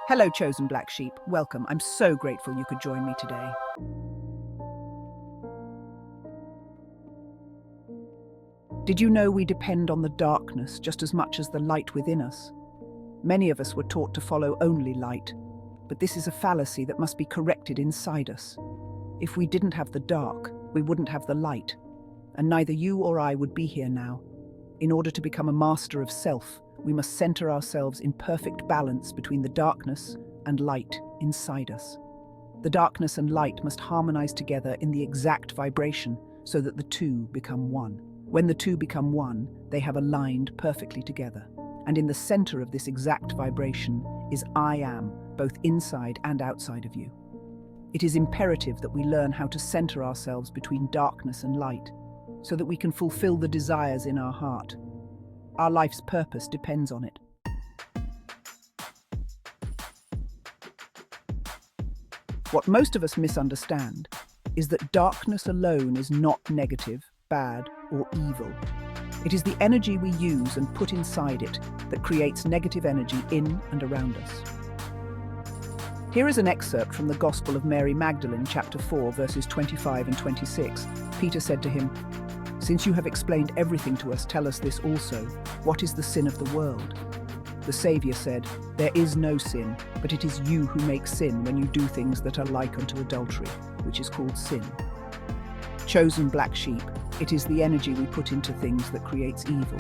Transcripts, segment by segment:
Hello, chosen black sheep. Welcome. I'm so grateful you could join me today. Did you know we depend on the darkness just as much as the light within us? Many of us were taught to follow only light, but this is a fallacy that must be corrected inside us. If we didn't have the dark, we wouldn't have the light, and neither you or I would be here now. In order to become a master of self, we must center ourselves in perfect balance between the darkness and light inside us. The darkness and light must harmonize together in the exact vibration so that the two become one. When the two become one, they have aligned perfectly together. And in the center of this exact vibration is I am, both inside and outside of you. It is imperative that we learn how to center ourselves between darkness and light so that we can fulfill the desires in our heart. Our life's purpose depends on it. What most of us misunderstand is that darkness alone is not negative, bad, or evil. It is the energy we use and put inside it that creates negative energy in and around us. Here is an excerpt from the Gospel of Mary Magdalene, chapter 4, verses 25 and 26. Peter said to him, "Since you have explained everything to us, tell us this also. What is the sin of the world?" The Savior said, "There is no sin, but it is you who make sin when you do things that are like unto adultery, which is called sin." Chosen black sheep, it is the energy we put into things that creates evil.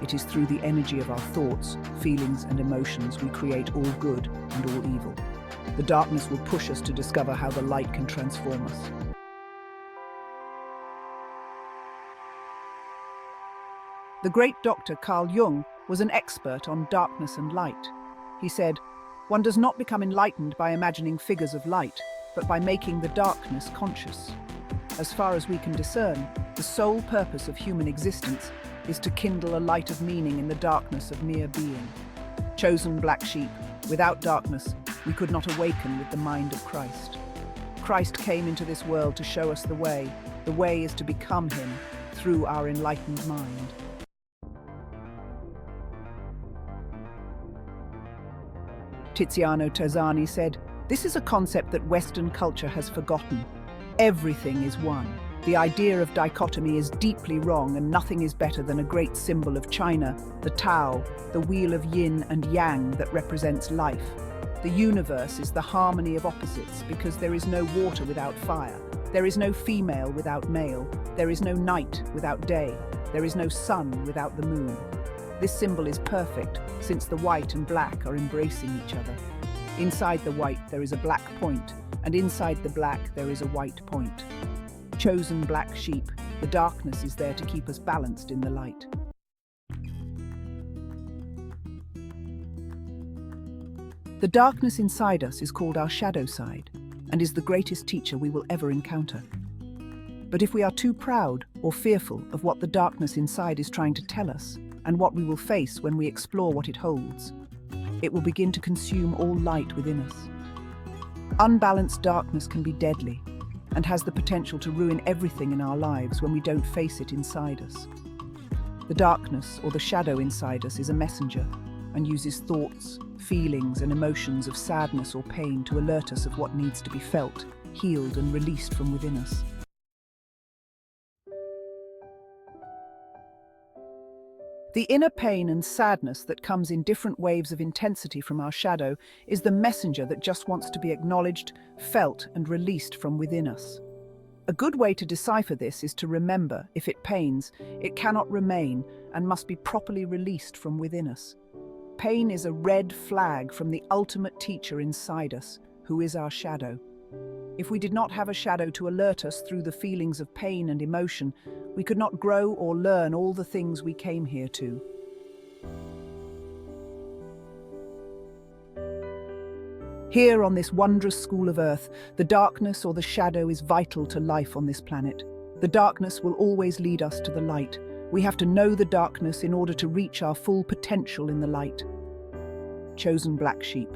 It is through the energy of our thoughts, feelings, and emotions we create all good and all evil. The darkness will push us to discover how the light can transform us. The great Dr. Carl Jung was an expert on darkness and light. He said, "One does not become enlightened by imagining figures of light, but by making the darkness conscious. As far as we can discern, the sole purpose of human existence is to kindle a light of meaning in the darkness of mere being. Chosen black sheep, without darkness, we could not awaken with the mind of Christ. Christ came into this world to show us the way. The way is to become him through our enlightened mind." Tiziano Terzani said, "This is a concept that Western culture has forgotten. Everything is one. The idea of dichotomy is deeply wrong, and nothing is better than a great symbol of China, the Tao, the wheel of yin and yang that represents life. The universe is the harmony of opposites because there is no water without fire. There is no female without male. There is no night without day. There is no sun without the moon. This symbol is perfect since the white and black are embracing each other. Inside the white there is a black point, and inside the black there is a white point. Chosen black sheep, the darkness is there to keep us balanced in the light." The darkness inside us is called our shadow side, and is the greatest teacher we will ever encounter. But if we are too proud or fearful of what the darkness inside is trying to tell us, and what we will face when we explore what it holds, it will begin to consume all light within us. Unbalanced darkness can be deadly, and has the potential to ruin everything in our lives when we don't face it inside us. The darkness, or the shadow inside us, is a messenger, and uses thoughts, feelings, and emotions of sadness or pain to alert us of what needs to be felt, healed, and released from within us. The inner pain and sadness that comes in different waves of intensity from our shadow is the messenger that just wants to be acknowledged, felt, and released from within us. A good way to decipher this is to remember, if it pains, it cannot remain and must be properly released from within us. Pain is a red flag from the ultimate teacher inside us, who is our shadow. If we did not have a shadow to alert us through the feelings of pain and emotion, we could not grow or learn all the things we came here to. Here on this wondrous school of Earth, the darkness or the shadow is vital to life on this planet. The darkness will always lead us to the light. We have to know the darkness in order to reach our full potential in the light. Chosen black sheep,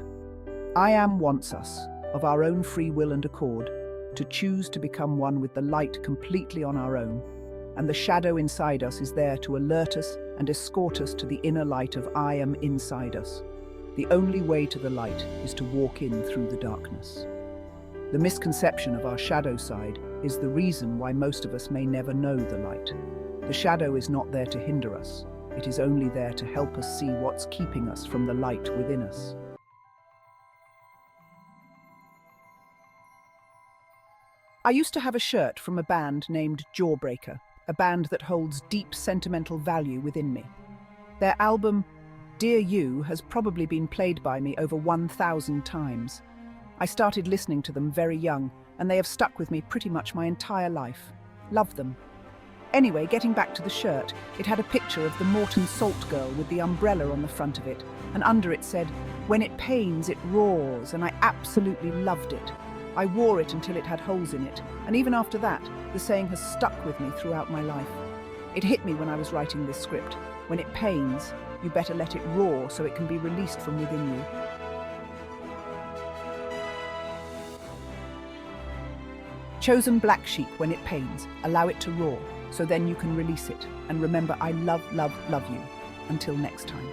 I Am wants us, of our own free will and accord, to choose to become one with the light completely on our own, and the shadow inside us is there to alert us and escort us to the inner light of I Am inside us. The only way to the light is to walk in through the darkness. The misconception of our shadow side is the reason why most of us may never know the light. The shadow is not there to hinder us. It is only there to help us see what's keeping us from the light within us. I used to have a shirt from a band named Jawbreaker, a band that holds deep sentimental value within me. Their album, Dear You, has probably been played by me over 1,000 times. I started listening to them very young, and they have stuck with me pretty much my entire life. Love them. Anyway, getting back to the shirt, it had a picture of the Morton Salt girl with the umbrella on the front of it, and under it said, "When it pains, it roars," and I absolutely loved it. I wore it until it had holes in it, and even after that, the saying has stuck with me throughout my life. It hit me when I was writing this script. When it pains, you better let it roar so it can be released from within you. Chosen black sheep, when it pains, allow it to roar, so then you can release it. And remember, I love, love, love you. Until next time.